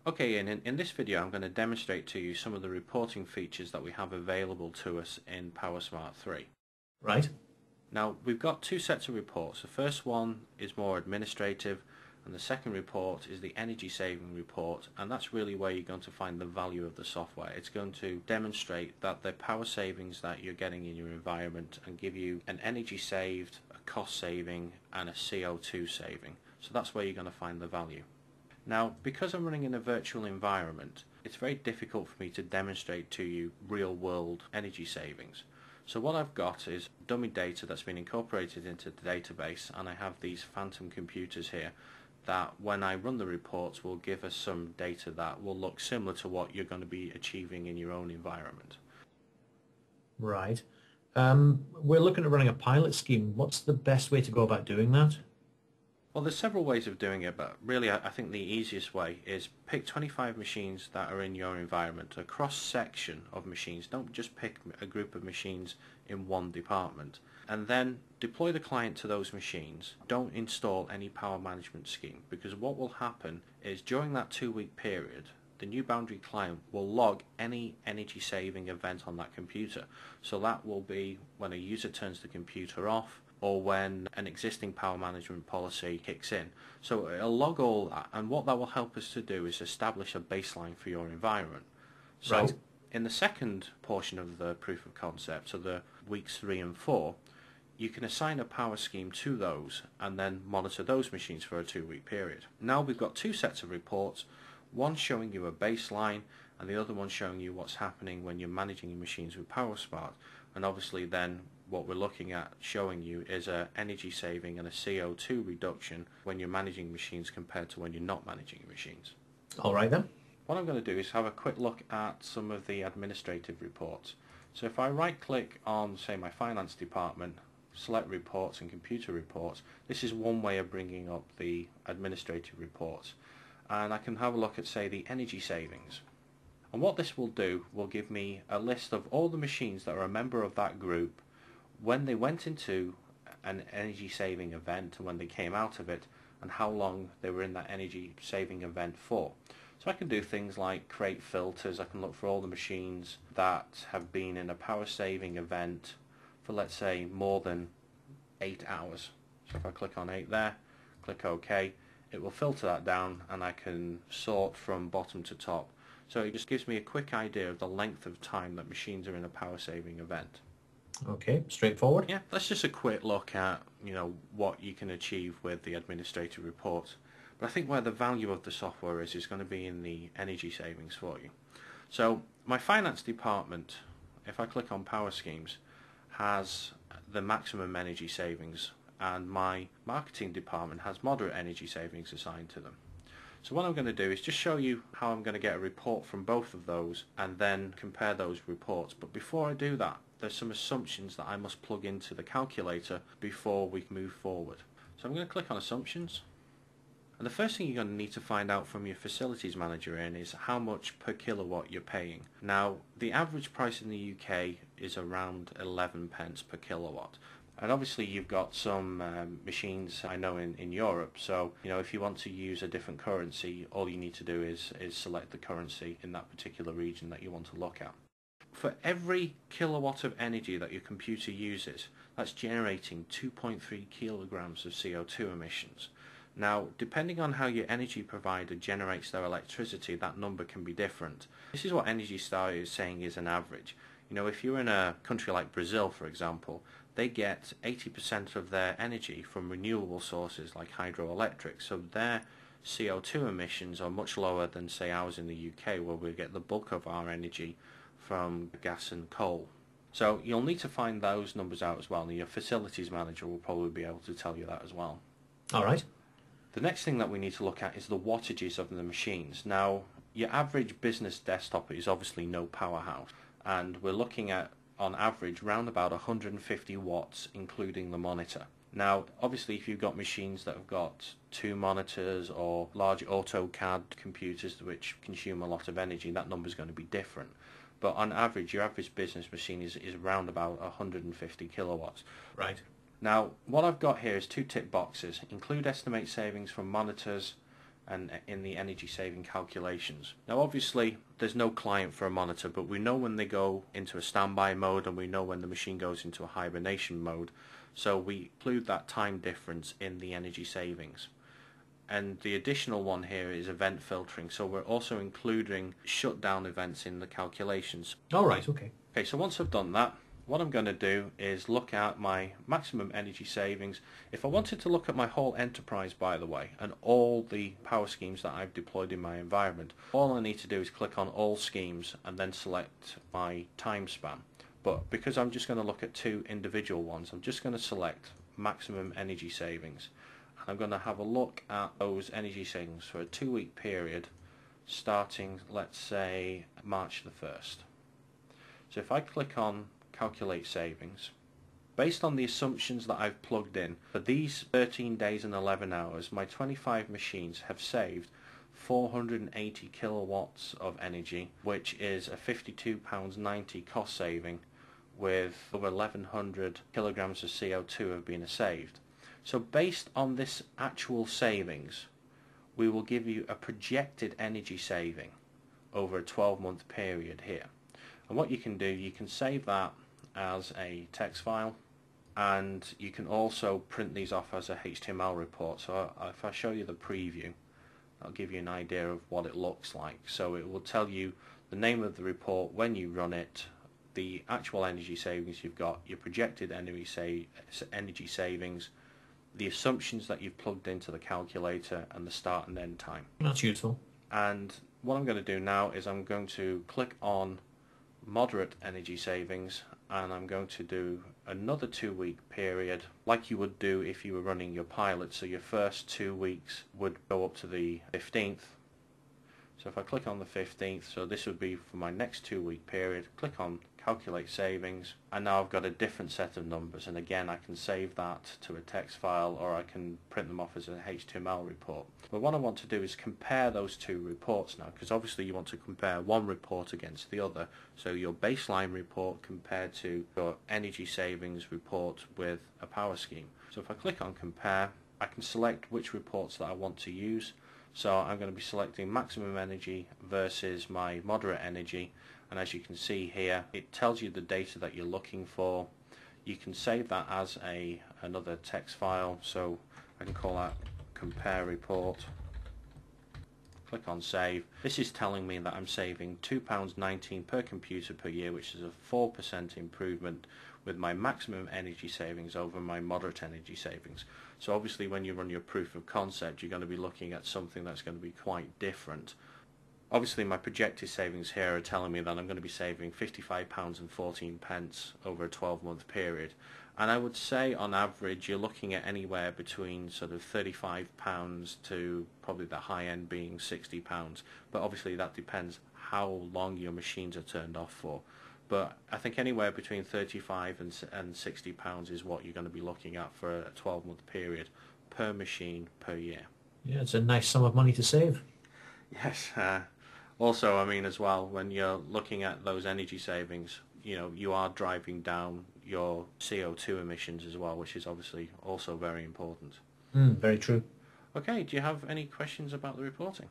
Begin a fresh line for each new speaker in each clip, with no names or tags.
Okay, and in this video I'm going to demonstrate to you some of the reporting features that we have available to us in Pwrsmart 3.
Right.
Now we've got two sets of reports. The first one is more administrative and the second report is the energy saving report, and that's really where you're going to find the value of the software. It's going to demonstrate that the power savings that you're getting in your environment and give you an energy saved, a cost saving and a CO2 saving. So that's where you're going to find the value. Now, because I'm running in a virtual environment, it's very difficult for me to demonstrate to you real-world energy savings. So what I've got is dummy data that's been incorporated into the database, and I have these phantom computers here that when I run the reports will give us some data that will look similar to what you're going to be achieving in your own environment.
Right. We're looking at running a pilot scheme. What's the best way to go about doing that?
Well, there's several ways of doing it, but really I think the easiest way is pick 25 machines that are in your environment, a cross-section of machines. Don't just pick a group of machines in one department. And then deploy the client to those machines. Don't install any power management scheme, because what will happen is during that 2-week period, the new boundary client will log any energy saving event on that computer. So that will be when a user turns the computer off, or when an existing power management policy kicks in. So it'll log all that, and what that will help us to do is establish a baseline for your environment. So
Right.
in the second portion of the proof of concept, so the weeks 3 and 4, you can assign a power scheme to those and then monitor those machines for a 2-week period. Now we've got two sets of reports, one showing you a baseline and the other one showing you what's happening when you're managing your machines with Pwrsmart. And obviously then what we're looking at showing you is a energy saving and a CO2 reduction when you're managing machines compared to when you're not managing machines.
All right then.
What I'm going to do is have a quick look at some of the administrative reports. So if I right click on, say, my finance department, select reports and computer reports, this is one way of bringing up the administrative reports, and I can have a look at, say, the energy savings. And what this will do will give me a list of all the machines that are a member of that group when they went into an energy saving event and when they came out of it, and how long they were in that energy saving event for. So I can do things like create filters. I can look for all the machines that have been in a power saving event for, let's say, more than 8 hours. So if I click on 8 there, click OK, it will filter that down and I can sort from bottom to top. So it just gives me a quick idea of the length of time that machines are in a power saving event.
Okay, straightforward.
Yeah, that's just a quick look at, what you can achieve with the administrative reports. But I think where the value of the software is going to be in the energy savings for you. So my finance department, if I click on power schemes, has the maximum energy savings, and my marketing department has moderate energy savings assigned to them. So what I'm going to do is just show you how I'm going to get a report from both of those and then compare those reports. But before I do that, there's some assumptions that I must plug into the calculator before we move forward. So I'm going to click on assumptions. And the first thing you're going to need to find out from your facilities manager is how much per kilowatt you're paying. Now, the average price in the UK is around 11 pence per kilowatt. And obviously you've got some machines I know in Europe, so if you want to use a different currency, all you need to do is select the currency in that particular region that you want to look at. For every kilowatt of energy that your computer uses, that's generating 2.3 kilograms of CO2 emissions. Now, depending on how your energy provider generates their electricity, that number can be different. This is what Energy Star is saying is an average. If you're in a country like Brazil, for example, they get 80% of their energy from renewable sources like hydroelectric, so their CO2 emissions are much lower than, say, ours in the UK, where we get the bulk of our energy from gas and coal. So you'll need to find those numbers out as well, and your facilities manager will probably be able to tell you that as well.
All right.
The next thing that we need to look at is the wattages of the machines. Now, your average business desktop is obviously no powerhouse, and we're looking at, on average, round about 150 watts, including the monitor. Now, obviously, if you've got machines that have got 2 monitors or large AutoCAD computers which consume a lot of energy, that number is going to be different. But on average, your average business machine is around about 150 kilowatts.
Right.
Now, what I've got here is 2 tick boxes. Include estimate savings from monitors and in the energy saving calculations. Now obviously there's no client for a monitor, but we know when they go into a standby mode and we know when the machine goes into a hibernation mode, so we include that time difference in the energy savings. And the additional one here is event filtering, so we're also including shutdown events in the calculations.
All right, okay.
Okay, so once I've done that, what I'm going to do is look at my maximum energy savings. If I wanted to look at my whole enterprise, by the way, and all the power schemes that I've deployed in my environment, all I need to do is click on all schemes and then select my time span. But because I'm just going to look at two individual ones, I'm just going to select maximum energy savings. And I'm going to have a look at those energy savings for a 2-week period starting, let's say, March the 1st. So if I click on calculate savings, based on the assumptions that I've plugged in, for these 13 days and 11 hours, my 25 machines have saved 480 kilowatts of energy, which is a £52.90 cost saving, with over 1100 kilograms of CO2 have been saved. So based on this actual savings, we will give you a projected energy saving over a 12-month period here. And what you can do, you can save that as a text file, and you can also print these off as a HTML report. So if I show you the preview, I'll give you an idea of what it looks like. So it will tell you the name of the report, when you run it, the actual energy savings you've got, your projected energy savings, the assumptions that you've plugged into the calculator, and the start and end time.
That's useful.
And what I'm going to do now is I'm going to click on moderate energy savings, and I'm going to do another 2-week period like you would do if you were running your pilot. So your first 2 weeks would go up to the 15th. So if I click on the 15th, so this would be for my next 2-week period, click on calculate savings, and now I've got a different set of numbers, and again I can save that to a text file, or I can print them off as an HTML report. But what I want to do is compare those two reports now, because obviously you want to compare one report against the other, so your baseline report compared to your energy savings report with a power scheme. So if I click on compare, I can select which reports that I want to use. So I'm going to be selecting maximum energy versus my moderate energy, and as you can see here, it tells you the data that you're looking for. You can save that as another text file, so I can call that compare report. Click on save. This is telling me that I'm saving £2.19 per computer per year, which is a 4% improvement with my maximum energy savings over my moderate energy savings. So obviously when you run your proof of concept, you're going to be looking at something that's going to be quite different. Obviously my projected savings here are telling me that I'm going to be saving £55.14 over a 12-month period. And I would say on average you're looking at anywhere between sort of £35 to probably the high end being £60. But obviously that depends how long your machines are turned off for. But I think anywhere between £35 and £60 is what you're going to be looking at for a 12-month period per machine per year.
Yeah, it's a nice sum of money to save.
Yes. Also, I mean, as well, when you're looking at those energy savings, you know, you are driving down your CO2 emissions as well, which is obviously also very important.
Very true.
Okay, do you have any questions about the reporting?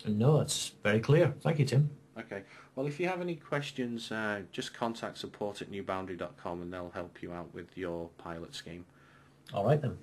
No, it's very clear. Thank you, Tim.
Okay, well, if you have any questions, just contact support@newboundary.com and they'll help you out with your pilot scheme.
All right then.